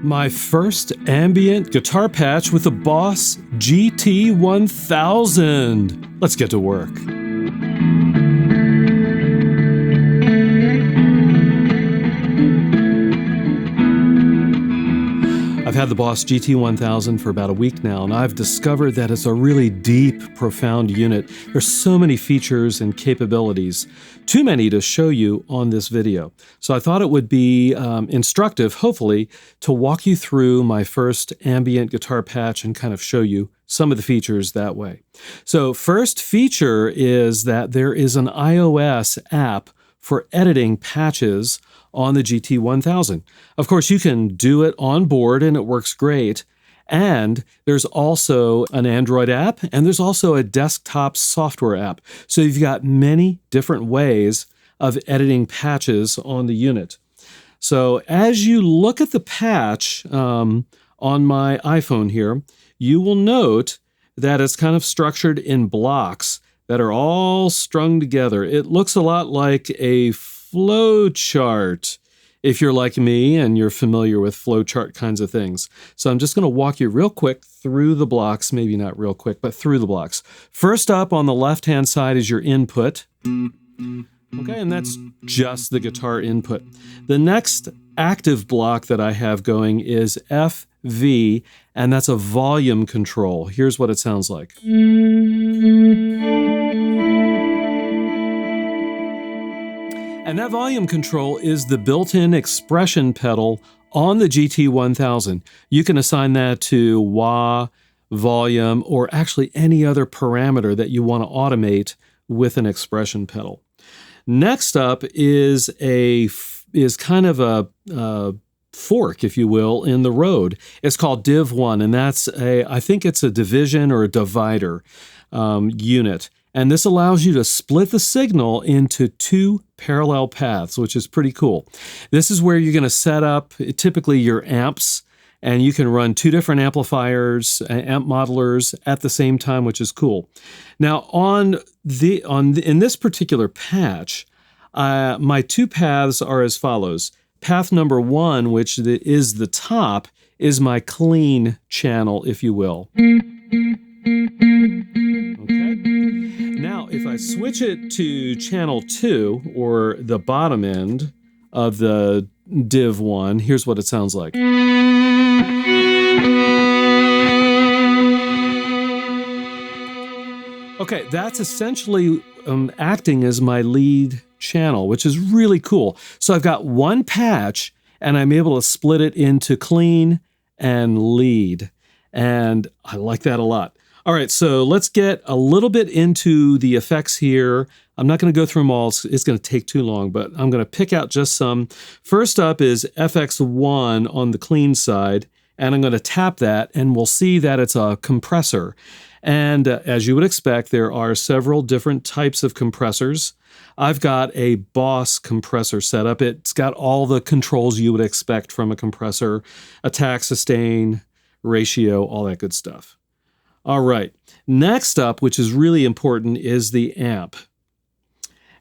My first ambient guitar patch with the Boss GT-1000. Let's get to work. I've had the Boss GT-1000 for about a week now, and I've discovered that it's a really deep, profound unit. There's so many features and capabilities, too many to show you on this video. So I thought it would be instructive, hopefully, to walk you through my first ambient guitar patch and kind of show you some of the features that way. So first feature is that there is an iOS app for editing patches on the GT-1000. Of course, you can do it on board and it works great. And there's also an Android app and there's also a desktop software app. So you've got many different ways of editing patches on the unit. So as you look at the patch on my iPhone here, you will note that it's kind of structured in blocks that are all strung together. It looks a lot like a flow chart, if you're like me and you're familiar with flow chart kinds of things. So I'm just going to walk you real quick through the blocks, maybe not real quick, but through the blocks. First up on the left-hand side is your input. Okay, and that's just the guitar input. The next active block that I have going is FV, and that's a volume control. Here's what it sounds like. And that volume control is the built-in expression pedal on the GT-1000. You can assign that to wah, volume, or actually any other parameter that you want to automate with an expression pedal. Next up is kind of a fork, if you will, in the Rode. It's called Div1, and I think it's a division or a divider unit. And this allows you to split the signal into two parallel paths, which is pretty cool. This is where you're going to set up typically your amps, and you can run two different amplifiers, amp modelers at the same time, which is cool. Now, in this particular patch, my two paths are as follows. Path number one, which is the top, is my clean channel, if you will. Now, if I switch it to channel 2, or the bottom end of the Div 1, here's what it sounds like. Okay, that's essentially acting as my lead channel, which is really cool. So I've got one patch, and I'm able to split it into clean and lead. And I like that a lot. All right, so let's get a little bit into the effects here. I'm not going to go through them all. It's going to take too long, but I'm going to pick out just some. First up is FX1 on the clean side, and I'm going to tap that, and we'll see that it's a compressor. And as you would expect, there are several different types of compressors. I've got a Boss compressor setup. It's got all the controls you would expect from a compressor: attack, sustain, ratio, all that good stuff. All right, next up, which is really important, is the amp.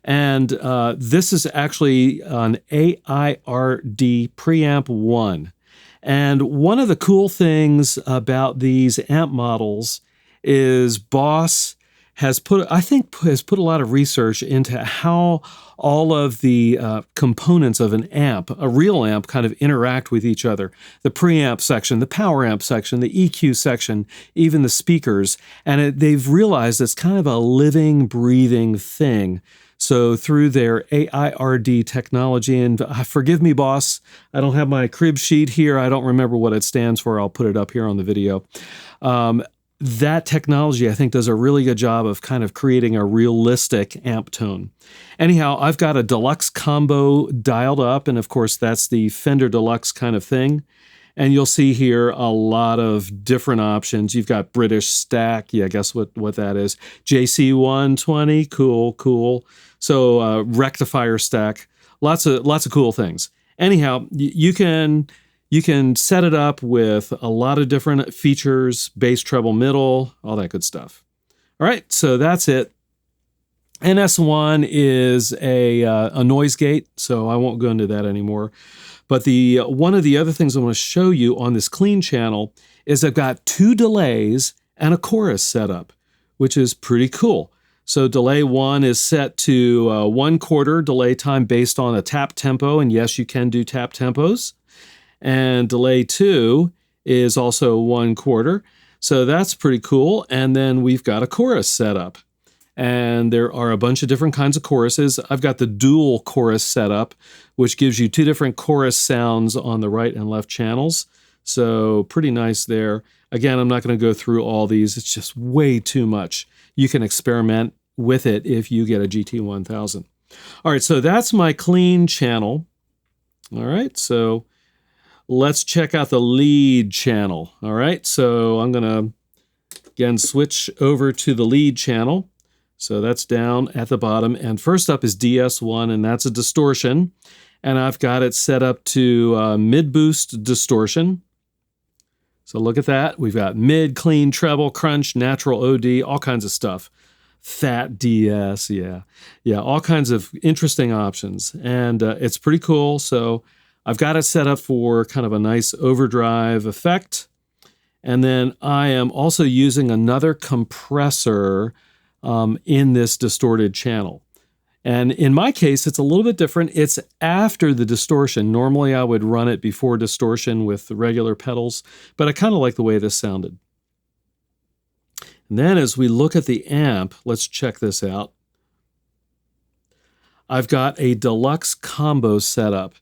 And this is actually an AIRD preamp 1. And one of the cool things about these amp models is Boss has put a lot of research into how all of the components of an amp, a real amp, kind of interact with each other. The preamp section, the power amp section, the EQ section, even the speakers. And they've realized it's kind of a living, breathing thing. So through their AIRD technology, and forgive me, Boss, I don't have my crib sheet here. I don't remember what it stands for. I'll put it up here on the video. That technology, I think, does a really good job of kind of creating a realistic amp tone. Anyhow, I've got a deluxe combo dialed up, and of course, that's the Fender Deluxe kind of thing. And you'll see here a lot of different options. You've got British Stack. Yeah, guess what that is. JC120, cool. So rectifier stack, lots of cool things. Anyhow, you can set it up with a lot of different features, bass, treble, middle, all that good stuff. All right, so that's it. NS1 is a noise gate, so I won't go into that anymore. But one of the other things I want to show you on this clean channel is I've got 2 delays and a chorus set up, which is pretty cool. So delay 1 is set to 1/4 delay time based on a tap tempo, and yes, you can do tap tempos. And delay 2 is also 1/4. So that's pretty cool. And then we've got a chorus set up. And there are a bunch of different kinds of choruses. I've got the dual chorus set up, which gives you 2 different chorus sounds on the right and left channels. So pretty nice there. Again, I'm not going to go through all these. It's just way too much. You can experiment with it if you get a GT-1000. All right, so that's my clean channel. All right, so let's check out the lead channel. All right, so I'm going to, again, switch over to the lead channel. So that's down at the bottom. And first up is DS1, and that's a distortion. And I've got it set up to mid-boost distortion. So look at that. We've got mid, clean, treble, crunch, natural OD, all kinds of stuff. Fat DS, yeah, all kinds of interesting options. And it's pretty cool. So I've got it set up for kind of a nice overdrive effect. And then I am also using another compressor in this distorted channel. And in my case, it's a little bit different. It's after the distortion. Normally, I would run it before distortion with the regular pedals, but I kind of like the way this sounded. And then as we look at the amp, let's check this out. I've got a deluxe combo set up.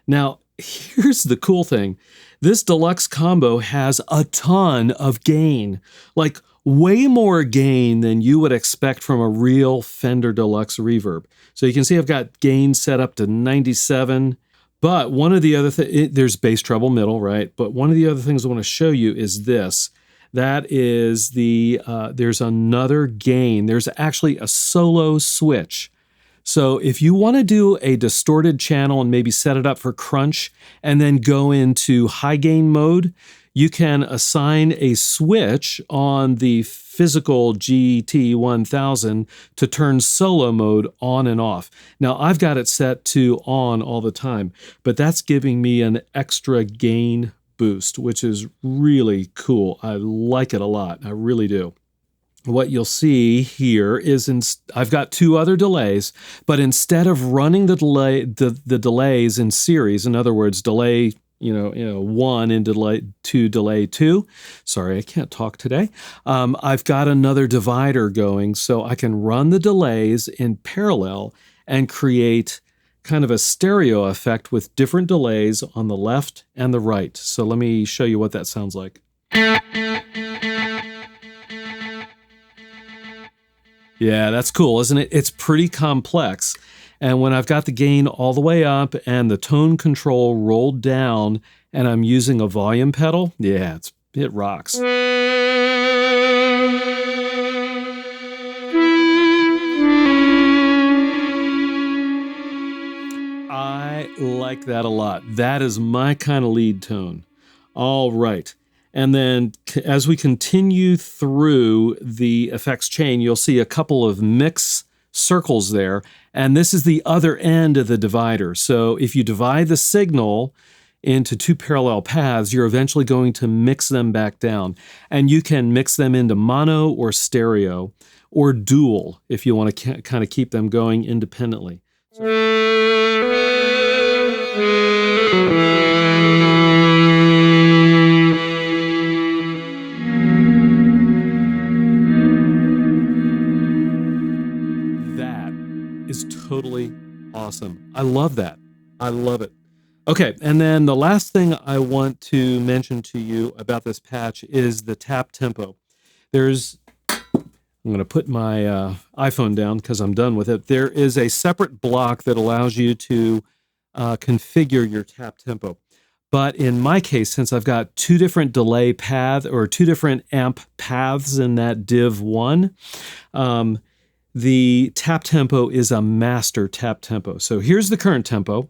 Now, here's the cool thing. This deluxe combo has a ton of gain, like way more gain than you would expect from a real Fender Deluxe reverb. So you can see I've got gain set up to 97. But one of the other things, there's bass treble middle, right? But one of the other things I want to show you is this. That is there's another gain. There's actually a solo switch. So if you want to do a distorted channel and maybe set it up for crunch and then go into high gain mode, you can assign a switch on the physical GT-1000 to turn solo mode on and off. Now, I've got it set to on all the time, but that's giving me an extra gain boost, which is really cool. I like it a lot. I really do. What you'll see here is I've got 2 other delays, but instead of running the delays in series, in other words, delay 1 into delay 2. Sorry, I can't talk today. I've got another divider going, so I can run the delays in parallel and create kind of a stereo effect with different delays on the left and the right. So let me show you what that sounds like. Yeah, that's cool, isn't it? It's pretty complex. And when I've got the gain all the way up and the tone control rolled down and I'm using a volume pedal, yeah, it rocks. I like that a lot. That is my kind of lead tone. All right. And then as we continue through the effects chain, you'll see a couple of mix circles there. And this is the other end of the divider. So if you divide the signal into 2 parallel paths, you're eventually going to mix them back down. And you can mix them into mono or stereo or dual if you want to kind of keep them going independently. Totally awesome. I love that. I love it. Okay, and then the last thing I want to mention to you about this patch is the tap tempo. I'm going to put my iPhone down because I'm done with it. There is a separate block that allows you to configure your tap tempo. But in my case, since I've got 2 different delay paths or 2 different amp paths in that div 1, the tap tempo is a master tap tempo. So here's the current tempo.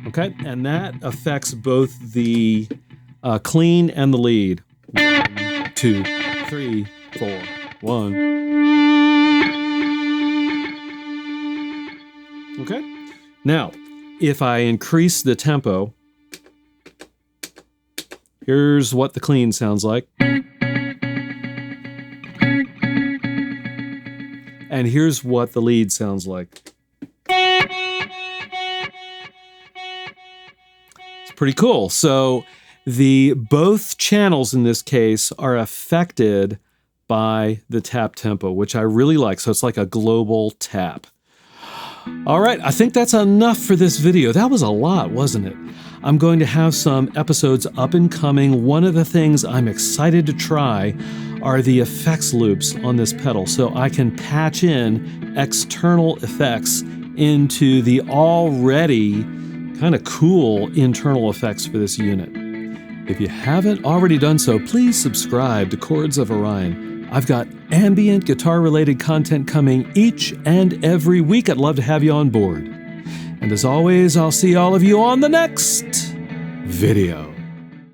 Okay, and that affects both the clean and the lead. 1, 2, 3, 4, 1. Okay. Now, if I increase the tempo, here's what the clean sounds like. And here's what the lead sounds like. It's pretty cool. So both channels in this case are affected by the tap tempo, which I really like. So it's like a global tap. All right, I think that's enough for this video. That was a lot, wasn't it? I'm going to have some episodes up and coming. One of the things I'm excited to try are the effects loops on this pedal, so I can patch in external effects into the already kind of cool internal effects for this unit. If you haven't already done so, please subscribe to Chords of Orion. I've got ambient guitar-related content coming each and every week. I'd love to have you on board. And as always, I'll see all of you on the next video.